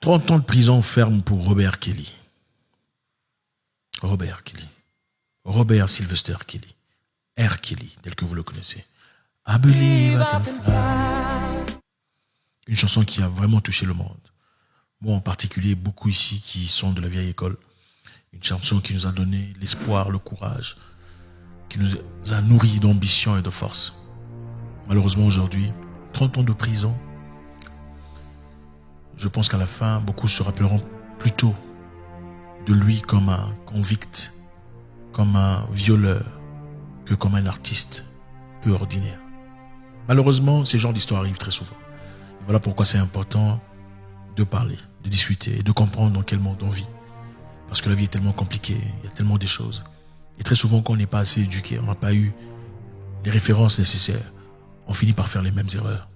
30 ans de prison ferme pour Robert Kelly. Robert Kelly. Robert Sylvester Kelly. R. Kelly, tel que vous le connaissez. I believe I can fly. Une chanson qui a vraiment touché le monde. Moi en particulier, beaucoup ici qui sont de la vieille école. Une chanson qui nous a donné l'espoir, le courage, qui nous a nourris d'ambition et de force. Malheureusement aujourd'hui, 30 ans de prison. Je pense qu'à la fin, beaucoup se rappelleront plutôt de lui comme un convict, comme un violeur, que comme un artiste peu ordinaire. Malheureusement, ces genres d'histoires arrivent très souvent. Et voilà pourquoi c'est important de parler, de discuter et de comprendre dans quel monde on vit. Parce que la vie est tellement compliquée, il y a tellement de choses. Et très souvent, quand on n'est pas assez éduqué, on n'a pas eu les références nécessaires, on finit par faire les mêmes erreurs.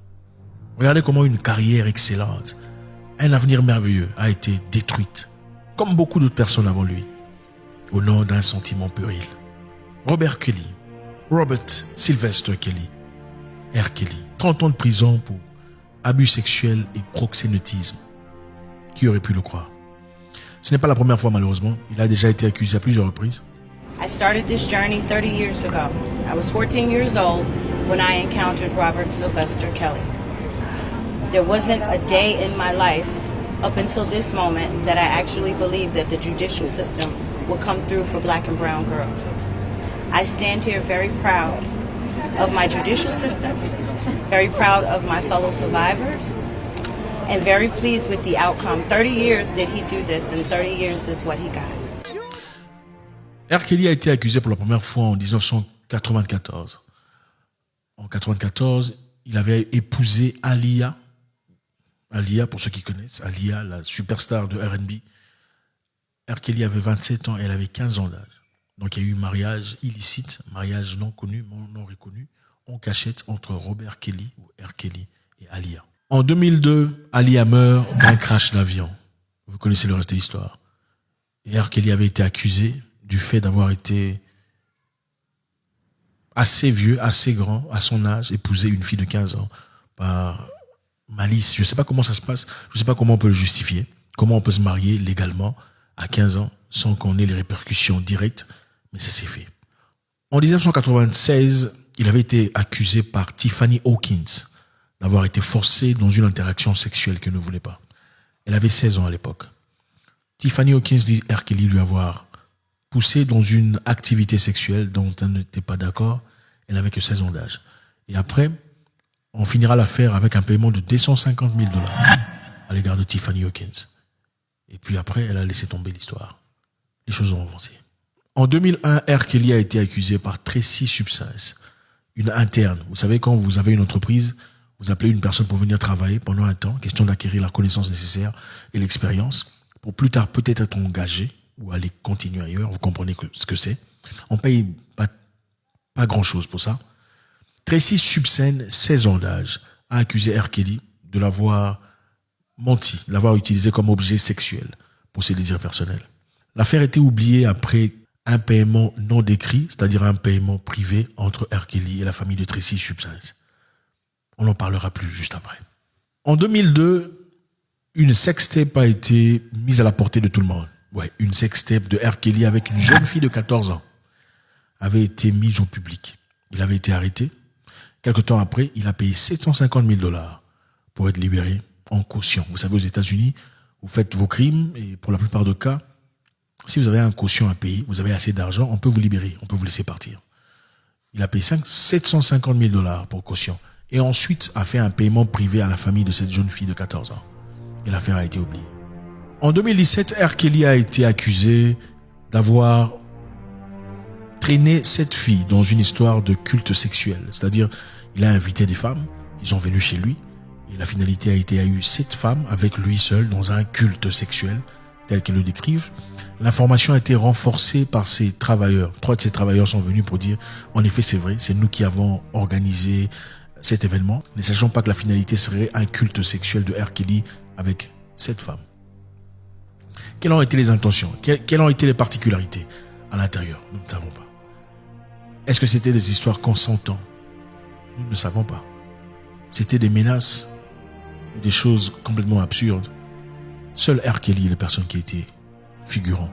Regardez comment une carrière excellente, un avenir merveilleux a été détruite, comme beaucoup d'autres personnes avant lui, au nom d'un sentiment puéril. Robert Kelly, Robert Sylvester Kelly, R. Kelly, 30 ans de prison pour abus sexuels et proxénétisme. Qui aurait pu le croire? Ce n'est pas la première fois malheureusement, il a déjà été accusé à plusieurs reprises. I started this journey 30 years ago. I was 14 years old when I encountered Robert Sylvester Kelly. There wasn't a day in my life up until this moment that I actually believed that the judicial system would come through for black and brown girls. I stand here very proud of my judicial system, very proud of my fellow survivors, and very pleased with the outcome. 30 years did he do this, and 30 years is what he got. R. Kelly a été accusé pour la première fois en 1994. En 1994, il avait épousé Aaliyah. Aaliyah, pour ceux qui connaissent, Aaliyah, la superstar de R&B. R. Kelly avait 27 ans et elle avait 15 ans d'âge. Donc il y a eu mariage illicite, mariage non connu, non reconnu, en cachette entre Robert Kelly, ou R. Kelly, et Aaliyah. En 2002, Aaliyah meurt d'un crash d'avion. Vous connaissez le reste de l'histoire. Et R. Kelly avait été accusé du fait d'avoir été assez vieux, assez grand, à son âge, épouser une fille de 15 ans par malice. Je ne sais pas comment ça se passe, je ne sais pas comment on peut le justifier, comment on peut se marier légalement à 15 ans sans qu'on ait les répercussions directes, mais ça s'est fait. En 1996, il avait été accusé par Tiffany Hawkins d'avoir été forcé dans une interaction sexuelle qu'elle ne voulait pas. Elle avait 16 ans à l'époque. Tiffany Hawkins dit R. Kelly lui avoir poussé dans une activité sexuelle dont elle n'était pas d'accord. Elle n'avait que 16 ans d'âge. Et après, on finira l'affaire avec un paiement de $250 000 à l'égard de Tiffany Hawkins. Et puis après, elle a laissé tomber l'histoire. Les choses ont avancé. En 2001, R. Kelly a été accusé par Tracy Substance, une interne. Vous savez, quand vous avez une entreprise, vous appelez une personne pour venir travailler pendant un temps, question d'acquérir la connaissance nécessaire et l'expérience, pour plus tard peut-être être engagé ou aller continuer ailleurs. Vous comprenez ce que c'est. On paye pas grand-chose pour ça. Tracy Substance, 16 ans d'âge, a accusé R. Kelly de l'avoir menti, de l'avoir utilisé comme objet sexuel pour ses désirs personnels. L'affaire était oubliée après un paiement non décrit, c'est-à-dire un paiement privé entre R. Kelly et la famille de Tracy Substance. On n'en parlera plus juste après. En 2002, une sextape a été mise à la portée de tout le monde. Ouais, une sextape de R. Kelly avec une jeune fille de 14 ans avait été mise au public. Il avait été arrêté. Quelque temps après, il a payé $750 000 pour être libéré en caution. Vous savez, aux États-Unis, vous faites vos crimes et pour la plupart des cas, si vous avez un caution à payer, vous avez assez d'argent, on peut vous libérer, on peut vous laisser partir. Il a payé $750 000 pour caution et ensuite a fait un paiement privé à la famille de cette jeune fille de 14 ans. Et l'affaire a été oubliée. En 2017, R. Kelly a été accusé d'avoir traîné cette fille dans une histoire de culte sexuel. C'est-à-dire, il a invité des femmes qui sont venues chez lui et la finalité a été à eu 7 femmes avec lui seul dans un culte sexuel tel qu'elles le décrivent. L'information a été renforcée par ces travailleurs. 3 de ces travailleurs sont venus pour dire, en effet, c'est vrai, c'est nous qui avons organisé cet événement, ne sachant pas que la finalité serait un culte sexuel de R. Kelly avec 7 femmes. Quelles ont été les intentions? Quelles ont été les particularités à l'intérieur? Nous ne savons pas. Est-ce que c'était des histoires consentantes? Nous ne savons pas. C'était des menaces, des choses complètement absurdes. Seul R. Kelly et les personnes qui étaient figurants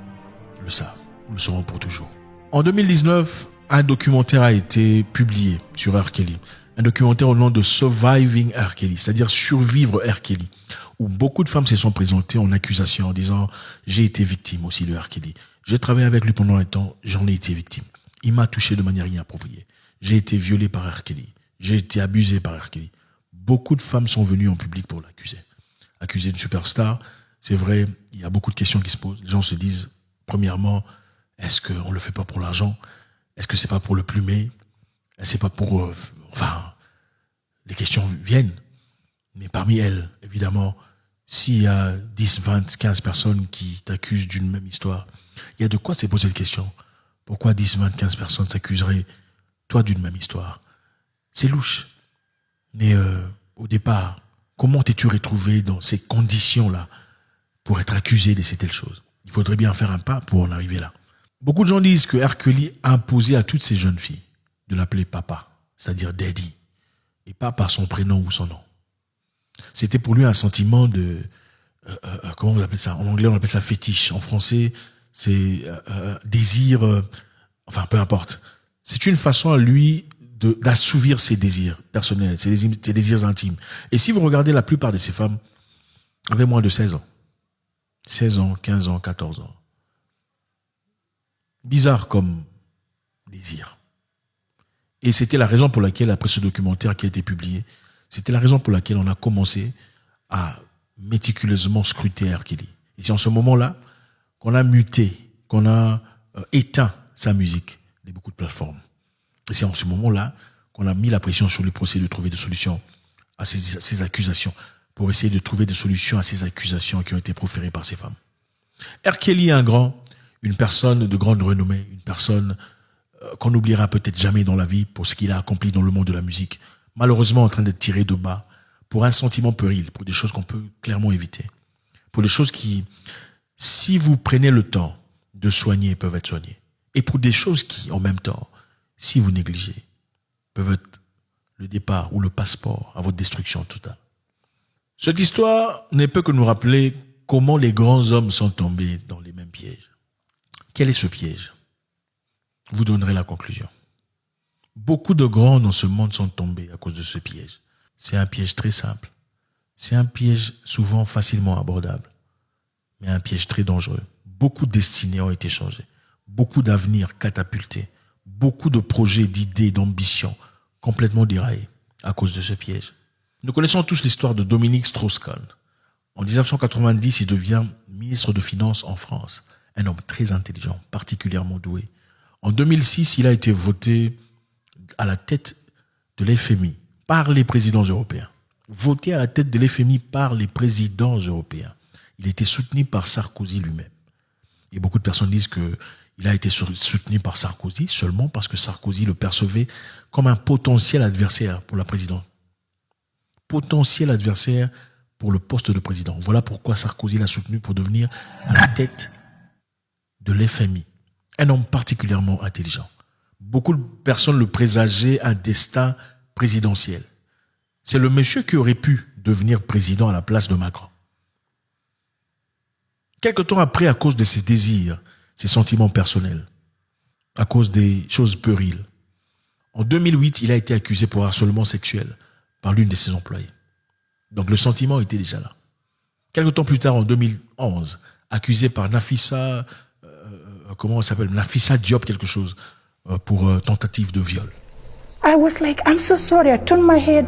le savent, le sauront pour toujours. En 2019, un documentaire a été publié sur R. Kelly. Un documentaire au nom de Surviving R. Kelly, c'est-à-dire Survivre R. Kelly, où beaucoup de femmes se sont présentées en accusation en disant « J'ai été victime aussi de R. Kelly. J'ai travaillé avec lui pendant un temps, j'en ai été victime. Il m'a touché de manière inappropriée. J'ai été violé par R. Kelly. J'ai été abusé par R. Kelly. » Beaucoup de femmes sont venues en public pour l'accuser. Accuser une superstar, c'est vrai, il y a beaucoup de questions qui se posent. Les gens se disent, premièrement, est-ce qu'on le fait pas pour l'argent? Est-ce que c'est pas pour le plumer? C'est pas pour... les questions viennent. Mais parmi elles, évidemment, s'il y a 10, 20, 15 personnes qui t'accusent d'une même histoire, il y a de quoi se poser cette question. Pourquoi 10, 20, 15 personnes s'accuseraient, toi, d'une même histoire? C'est louche. Mais au départ, comment t'es-tu retrouvé dans ces conditions-là pour être accusé de ces telles choses? Il faudrait bien faire un pas pour en arriver là. Beaucoup de gens disent que R. Kelly a imposé à toutes ces jeunes filles de l'appeler papa, c'est-à-dire daddy, et pas par son prénom ou son nom. C'était pour lui un sentiment de... comment vous appelez ça? En anglais, on appelle ça fétiche. En français, c'est désir... peu importe. C'est une façon à lui d'assouvir ses désirs personnels, ses désirs intimes. Et si vous regardez la plupart de ces femmes, avaient moins de 16 ans. 16 ans, 15 ans, 14 ans. Bizarre comme désir. Et c'était la raison pour laquelle, après ce documentaire qui a été publié, c'était la raison pour laquelle on a commencé à méticuleusement scruter R. Kelly. Et c'est en ce moment-là qu'on a muté, qu'on a éteint sa musique de beaucoup de plateformes. Et c'est en ce moment-là qu'on a mis la pression sur lui pour essayer de trouver des solutions à ces accusations, pour essayer de trouver des solutions à ces accusations qui ont été proférées par ces femmes. R. Kelly est un grand, une personne de grande renommée, une personne qu'on n'oubliera peut-être jamais dans la vie pour ce qu'il a accompli dans le monde de la musique, malheureusement en train d'être tiré de bas pour un sentiment puéril, pour des choses qu'on peut clairement éviter, pour des choses qui, si vous prenez le temps de soigner, peuvent être soignées, et pour des choses qui, en même temps, si vous négligez, peuvent être le départ ou le passeport à votre destruction totale. Cette histoire ne peut que nous rappeler comment les grands hommes sont tombés dans les mêmes pièges. Quel est ce piège? Vous donnerez la conclusion. Beaucoup de grands dans ce monde sont tombés à cause de ce piège. C'est un piège très simple. C'est un piège souvent facilement abordable, mais un piège très dangereux. Beaucoup de destinées ont été changées, beaucoup d'avenirs catapultés, beaucoup de projets, d'idées, d'ambitions complètement déraillés à cause de ce piège. Nous connaissons tous l'histoire de Dominique Strauss-Kahn. En 1990, il devient ministre de Finances en France. Un homme très intelligent, particulièrement doué. En 2006, il a été voté à la tête de l'FMI par les présidents européens. Voté à la tête de l'FMI par les présidents européens. Il a été soutenu par Sarkozy lui-même. Et beaucoup de personnes disent qu'il a été soutenu par Sarkozy seulement parce que Sarkozy le percevait comme un potentiel adversaire pour la présidence. Potentiel adversaire pour le poste de président. Voilà pourquoi Sarkozy l'a soutenu pour devenir à la tête de l'FMI. Un homme particulièrement intelligent. Beaucoup de personnes le présageaient un destin présidentiel. C'est le monsieur qui aurait pu devenir président à la place de Macron. Quelque temps après, à cause de ses désirs, ses sentiments personnels, à cause des choses puériles, en 2008, il a été accusé pour harcèlement sexuel par l'une de ses employées. Donc le sentiment était déjà là. Quelque temps plus tard, en 2011, accusé par Nafissa, comment elle s'appelle, Nafissa Diop quelque chose, pour tentative de viol. I was like, I'm so sorry. I turned my head.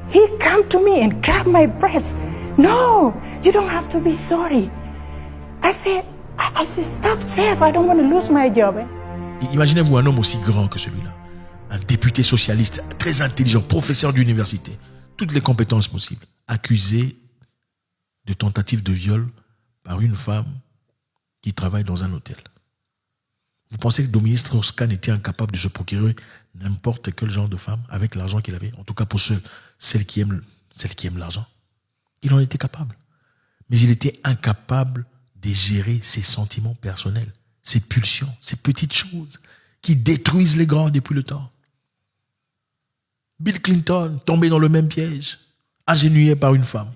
He came to me and grabbed my breast. No, you don't have to be sorry. I said, stop, Seth. I don't want to lose my job. Imaginez-vous un homme aussi grand que celui-là. Un député socialiste, très intelligent, professeur d'université. Toutes les compétences possibles. Accusé de tentative de viol par une femme qui travaille dans un hôtel. Vous pensez que Dominique Strauss-Kahn était incapable de se procurer n'importe quel genre de femme avec l'argent qu'il avait? En tout cas pour celles qui aiment l'argent. Il en était capable. Mais il était incapable de gérer ses sentiments personnels, ses pulsions, ces petites choses qui détruisent les grands depuis le temps. Bill Clinton tombé dans le même piège, agenouillé par une femme.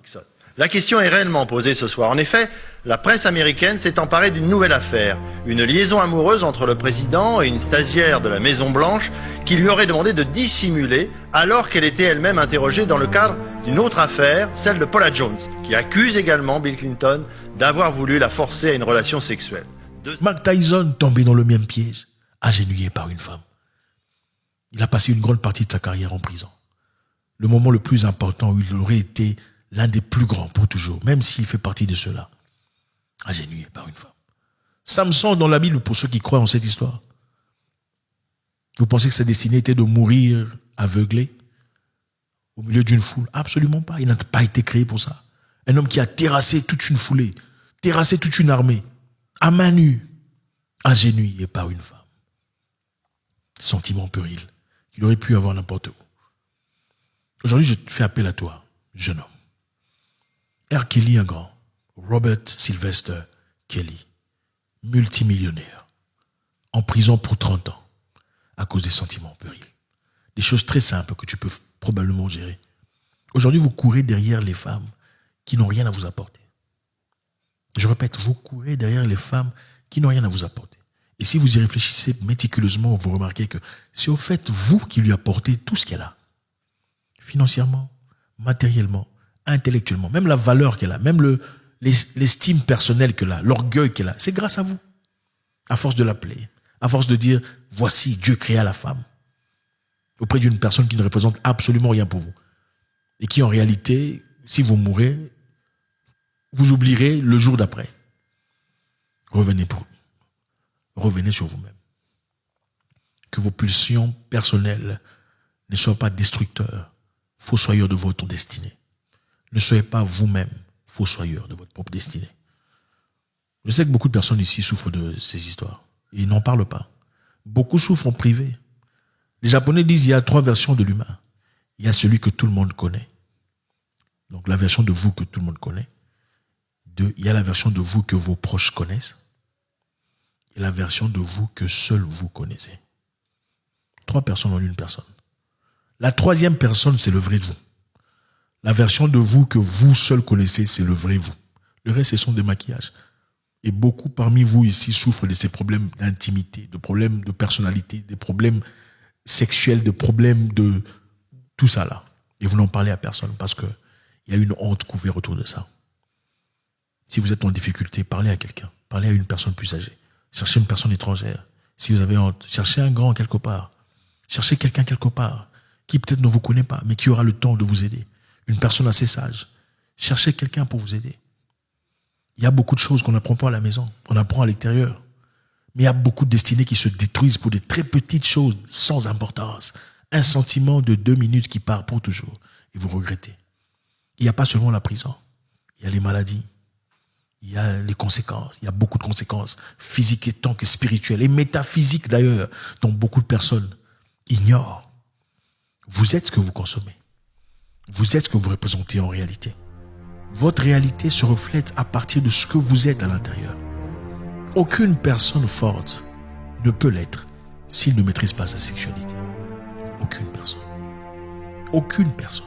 La question est réellement posée ce soir. En effet, la presse américaine s'est emparée d'une nouvelle affaire. Une liaison amoureuse entre le président et une stagiaire de la Maison-Blanche qui lui aurait demandé de dissimuler alors qu'elle était elle-même interrogée dans le cadre d'une autre affaire, celle de Paula Jones, qui accuse également Bill Clinton d'avoir voulu la forcer à une relation sexuelle. Mike Tyson tombé dans le même piège, agenouillé par une femme. Il a passé une grande partie de sa carrière en prison. Le moment le plus important où il aurait été l'un des plus grands pour toujours, même s'il fait partie de ceux-là, agenouillé par une femme. Samson dans la Bible, pour ceux qui croient en cette histoire. Vous pensez que sa destinée était de mourir aveuglé au milieu d'une foule? Absolument pas. Il n'a pas été créé pour ça. Un homme qui a terrassé toute une foulée, terrassé toute une armée, à main nue, agenouillé par une femme. Sentiment puéril qu'il aurait pu avoir n'importe où. Aujourd'hui, je te fais appel à toi, jeune homme. R. Kelly, un grand. Robert Sylvester Kelly, multimillionnaire, en prison pour 30 ans, à cause des sentiments puérils. Des choses très simples que tu peux probablement gérer. Aujourd'hui, vous courez derrière les femmes qui n'ont rien à vous apporter. Je répète, vous courez derrière les femmes qui n'ont rien à vous apporter. Et si vous y réfléchissez méticuleusement, vous remarquez que c'est au fait vous qui lui apportez tout ce qu'elle a. Financièrement, matériellement, intellectuellement, même la valeur qu'elle a, même l'estime personnelle qu'elle a, l'orgueil qu'elle a, c'est grâce à vous. À force de l'appeler, à force de dire, voici, Dieu créa la femme. Auprès d'une personne qui ne représente absolument rien pour vous. Et qui en réalité, si vous mourrez, vous oublierez le jour d'après. Revenez sur vous-même. Que vos pulsions personnelles ne soient pas destructeurs, fossoyeurs de votre destinée. Ne soyez pas vous-même fossoyeur de votre propre destinée. Je sais que beaucoup de personnes ici souffrent de ces histoires. Et ils n'en parlent pas. Beaucoup souffrent en privé. Les Japonais disent qu'il y a 3 versions de l'humain. Il y a celui que tout le monde connaît. Donc la version de vous que tout le monde connaît. 2, il y a la version de vous que vos proches connaissent. Et la version de vous que seul vous connaissez. 3 personnes en une personne. La 3e personne, c'est le vrai vous. La version de vous que vous seul connaissez, c'est le vrai vous. Le reste, ce sont des maquillages. Et beaucoup parmi vous ici souffrent de ces problèmes d'intimité, de problèmes de personnalité, des problèmes sexuels, de problèmes de tout ça là. Et vous n'en parlez à personne parce que il y a une honte couverte autour de ça. Si vous êtes en difficulté, parlez à quelqu'un. Parlez à une personne plus âgée. Cherchez une personne étrangère. Si vous avez honte, cherchez un grand quelque part. Cherchez quelqu'un quelque part qui peut-être ne vous connaît pas, mais qui aura le temps de vous aider. Une personne assez sage. Cherchez quelqu'un pour vous aider. Il y a beaucoup de choses qu'on n'apprend pas à la maison. On apprend à l'extérieur. Mais il y a beaucoup de destinées qui se détruisent pour des très petites choses sans importance. Un sentiment de 2 minutes qui part pour toujours. Et vous regrettez. Il n'y a pas seulement la prison. Il y a les maladies. Il y a les conséquences. Il y a beaucoup de conséquences physiques et tant que spirituelles. Et métaphysiques d'ailleurs, dont beaucoup de personnes ignorent. Vous êtes ce que vous consommez. Vous êtes ce que vous représentez en réalité. Votre réalité se reflète à partir de ce que vous êtes à l'intérieur. Aucune personne forte ne peut l'être s'il ne maîtrise pas sa sexualité. Aucune personne. Aucune personne.